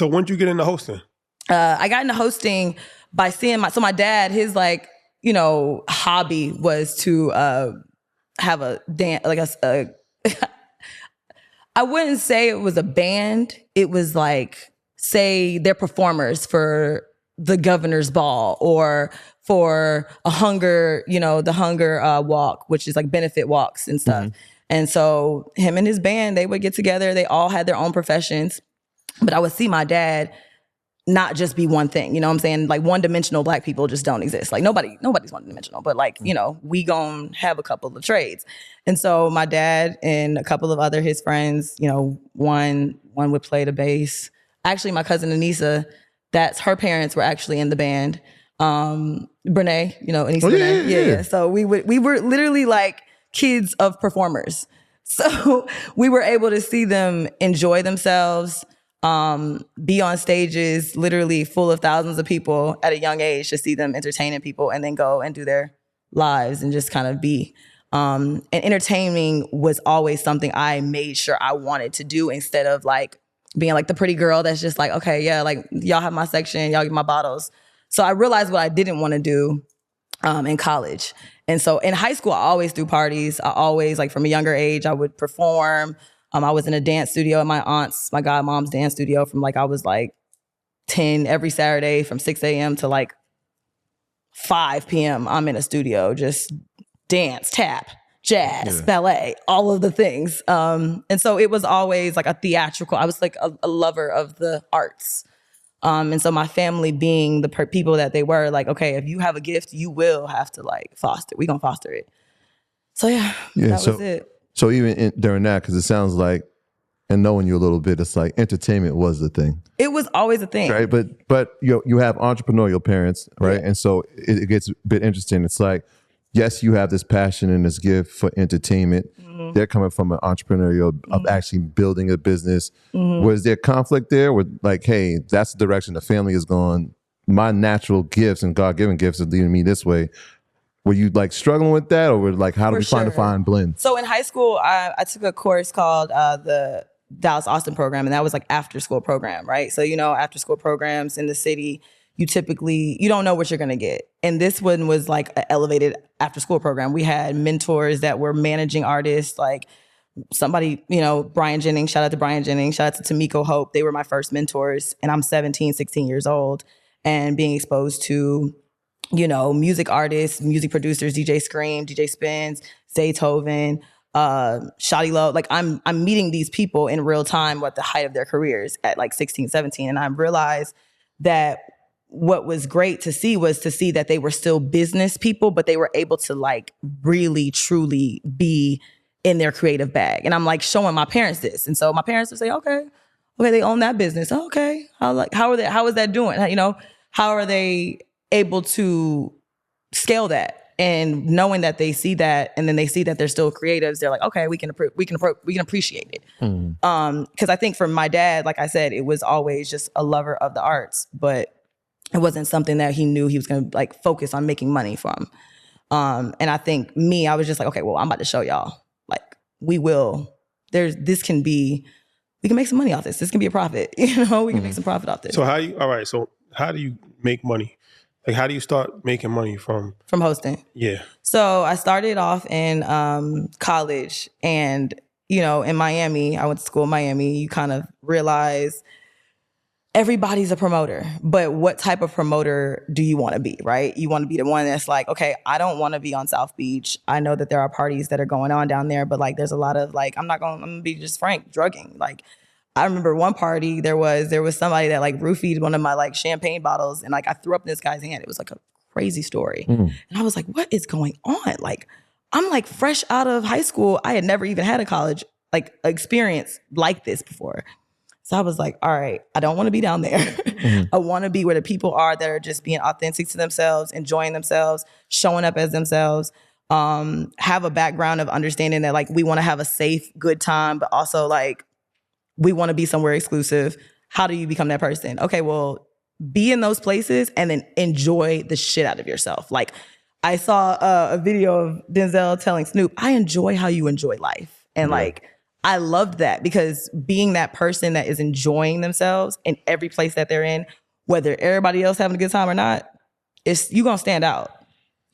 So when did you get into hosting? I got into hosting by seeing my dad, his like, you know, hobby was to have a dance, like I wouldn't say it was a band. It was like, say they're performers for the governor's ball or for a hunger, you know, the hunger walk, which is like benefit walks and stuff. Mm-hmm. And so him and his band, they would get together. They all had their own professions. But I would see my dad not just be one thing, you know what I'm saying? Like one-dimensional Black people just don't exist. Like nobody's one-dimensional, but like, you know, we gon' have a couple of trades. And so my dad and a couple of other his friends, you know, one would play the bass. Actually, my cousin Anissa, her parents were actually in the band. Brene, you know, Anissa Brene. Yeah. So we were literally like kids of performers. So we were able to see them enjoy themselves, be on stages literally full of thousands of people at a young age, to see them entertaining people and then go and do their lives and just kind of be. And entertaining was always something I made sure I wanted to do, instead of like being like the pretty girl that's just like, okay, yeah, like y'all have my section, y'all get my bottles. So I realized what I didn't want to do in college. And so in high school, I always threw parties. I always, like from a younger age, I would perform. I was in a dance studio at my godmom's dance studio from like I was like 10 every Saturday from 6 a.m. to like 5 p.m. I'm in a studio, just dance, tap, jazz, ballet, all of the things. And so it was always like a theatrical. I was like a lover of the arts. And so my family being the people that they were, like, okay, if you have a gift, you will have to like foster. We gonna foster it. So that was it. So even during that, because it sounds like, and knowing you a little bit, it's like entertainment was the thing. It was always a thing, right? But you have entrepreneurial parents, right? Yeah. And so it gets a bit interesting. It's like, yes, you have this passion and this gift for entertainment. Mm-hmm. They're coming from an entrepreneurial of actually building a business. Mm-hmm. Was there conflict there with like, hey, that's the direction the family is going. My natural gifts and God-given gifts are leading me this way. Were you like struggling with that, or were like, how do we find a fine blend? So in high school, I took a course called the Dallas Austin program, and that was like after school program, right? So, you know, after school programs in the city, you don't know what you're going to get. And this one was like an elevated after school program. We had mentors that were managing artists, like somebody, you know, Brian Jennings, shout out to Brian Jennings, shout out to Tamiko Hope. They were my first mentors, and I'm 17, 16 years old, and being exposed to, you know, music artists, music producers, DJ Scream, DJ Spins, Zaytoven, Shawty Low. Like I'm meeting these people in real time at the height of their careers at like 16, 17. And I realized that what was great to see was to see that they were still business people, but they were able to like really, truly be in their creative bag. And I'm like showing my parents this. And so my parents would say, okay, they own that business. Oh, okay. How is that doing? You know, how are they able to scale that? And knowing that they see that, and then they see that they're still creatives, they're like, okay, we can appreciate it. Because I think for my dad, like I said, it was always just a lover of the arts, but it wasn't something that he knew he was going to like focus on making money from. And I think I was just like, okay, well, I'm about to show y'all, like we can make some money off this. This can be a profit, you know, we can make some profit off this. So how do you make money? Like, how do you start making money from hosting? Yeah. So I started off in college, and, you know, in Miami, I went to school in Miami, you kind of realize everybody's a promoter, but what type of promoter do you want to be, right? You want to be the one that's like, okay, I don't want to be on South Beach. I know that there are parties that are going on down there, but like, there's a lot of like, I'm going to be just frank, drugging. Like, I remember one party, there was somebody that like roofied one of my like champagne bottles, and like I threw up in this guy's hand. It was like a crazy story. And I was like, what is going on? Like, I'm like fresh out of high school. I had never even had a college like experience like this before. So I was like, all right, I don't want to be down there. I want to be where the people are that are just being authentic to themselves, enjoying themselves, showing up as themselves, have a background of understanding that like we want to have a safe, good time, but also like we want to be somewhere exclusive. How do you become that person? Okay, well, be in those places and then enjoy the shit out of yourself. Like I saw a video of Denzel telling Snoop, I enjoy how you enjoy life. And like, I loved that, because being that person that is enjoying themselves in every place that they're in, whether everybody else having a good time or not, you're going to stand out.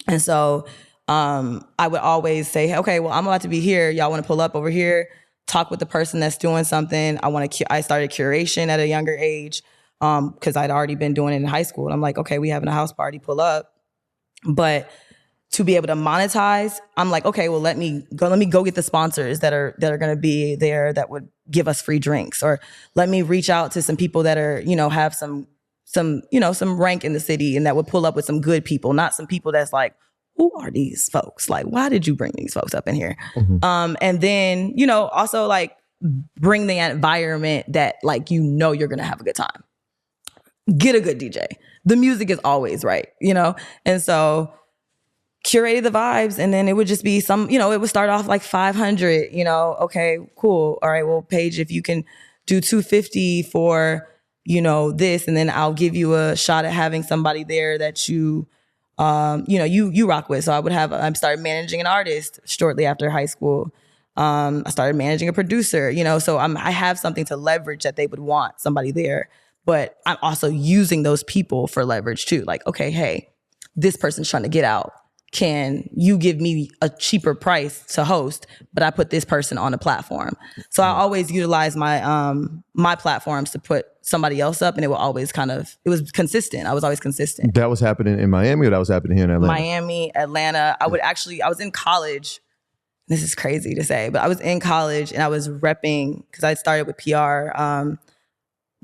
And so I would always say, okay, well, I'm about to be here. Y'all want to pull up over here, talk with the person that's doing something. I started Curation at a younger age because I'd already been doing it in high school. And I'm like, okay, we having a house party, pull up. But to be able to monetize, I'm like, okay, well, let me go get the sponsors that are going to be there that would give us free drinks, or let me reach out to some people that are, have some rank in the city and that would pull up with some good people, not some people that's like, who are these folks? Like, why did you bring these folks up in here? Mm-hmm. And then, also like bring the environment that like, you're going to have a good time. Get a good DJ. The music is always right, And so curated the vibes, and then it would just be it would start off like 500, okay, cool. All right, well, Paige, if you can do 250 for, this, and then I'll give you a shot at having somebody there that you rock with. So I started managing an artist shortly after high school. I started managing a producer, so I have something to leverage that they would want, somebody there, but I'm also using those people for leverage too. Like, okay, hey, this person's trying to get out. Can you give me a cheaper price to host, but I put this person on a platform? So I always utilize my platforms to put somebody else up, and it was consistent. I was always consistent. That was happening in Miami, or that was happening here in Atlanta? Miami, Atlanta. I was in college. This is crazy to say, but I was in college and I was repping, because I started with PR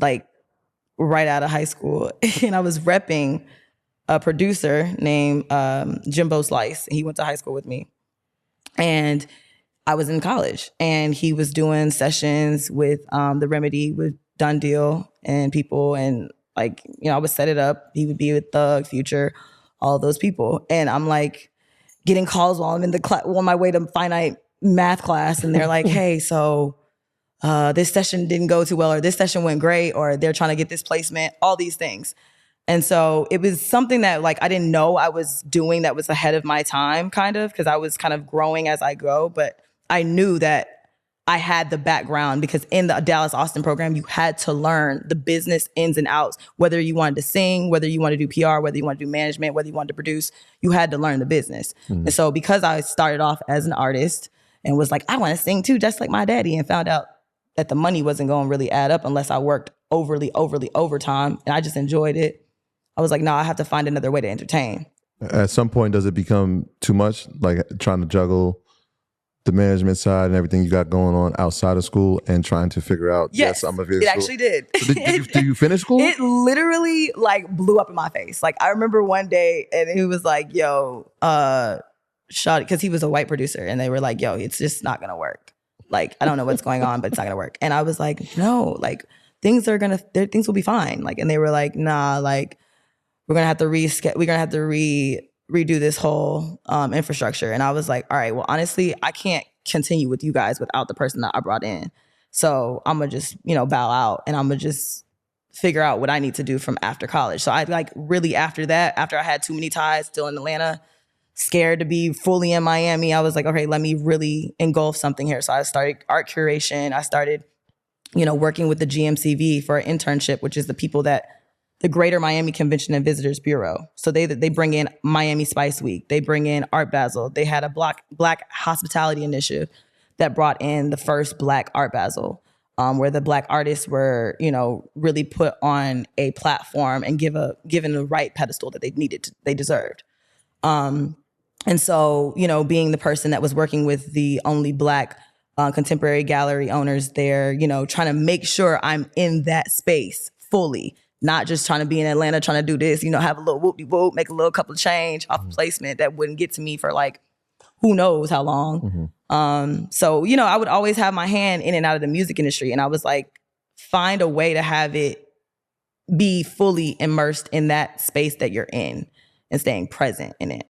like right out of high school, and I was repping a producer named Jimbo Slice. He went to high school with me. And I was in college, and he was doing sessions with The Remedy, with Done Deal and people. And like, I would set it up. He would be with Thug, Future, all those people. And I'm like getting calls while I'm in on my way to finite math class. And they're like, hey, so this session didn't go too well, or this session went great, or they're trying to get this placement, all these things. And so it was something that like I didn't know I was doing that was ahead of my time, kind of, because I was kind of growing as I go. But I knew that I had the background, because in the Dallas Austin program, you had to learn the business ins and outs, whether you wanted to sing, whether you wanted to do PR, whether you wanted to do management, whether you wanted to produce, you had to learn the business. Mm-hmm. And so because I started off as an artist and was like, I want to sing too, just like my daddy, and found out that the money wasn't going to really add up unless I worked overly overtime, and I just enjoyed it. I was like, no, I have to find another way to entertain. At some point, does it become too much, like trying to juggle the management side and everything you got going on outside of school and trying to figure out, yes, I'm a it actually did. So did you finish school? It literally like blew up in my face. Like I remember one day, and he was like, yo, Rashad, because he was a white producer, and they were like, yo, it's just not going to work. Like, I don't know what's going on, but it's not going to work. And I was like, no, like things will be fine. Like, and they were like, nah, like, we're going to have to redo this whole infrastructure. And I was like, all right, well, honestly, I can't continue with you guys without the person that I brought in. So I'm going to just, bow out, and I'm going to just figure out what I need to do from after college. So I like really after I had too many ties still in Atlanta, scared to be fully in Miami, I was like, okay, let me really engulf something here. So I started art curation. I started, working with the GMCV for an internship, which is the people that the Greater Miami Convention and Visitors Bureau. So they bring in Miami Spice Week. They bring in Art Basel. They had a Black Hospitality Initiative that brought in the first Black Art Basel, where the Black artists were, really put on a platform and given the right pedestal that they deserved. And so, being the person that was working with the only Black contemporary gallery owners there, trying to make sure I'm in that space fully. Not just trying to be in Atlanta, trying to do this, have a little whoop-de-whoop, make a little couple of change off of placement that wouldn't get to me for like, who knows how long. Mm-hmm. So, I would always have my hand in and out of the music industry. And I was like, find a way to have it be fully immersed in that space that you're in and staying present in it.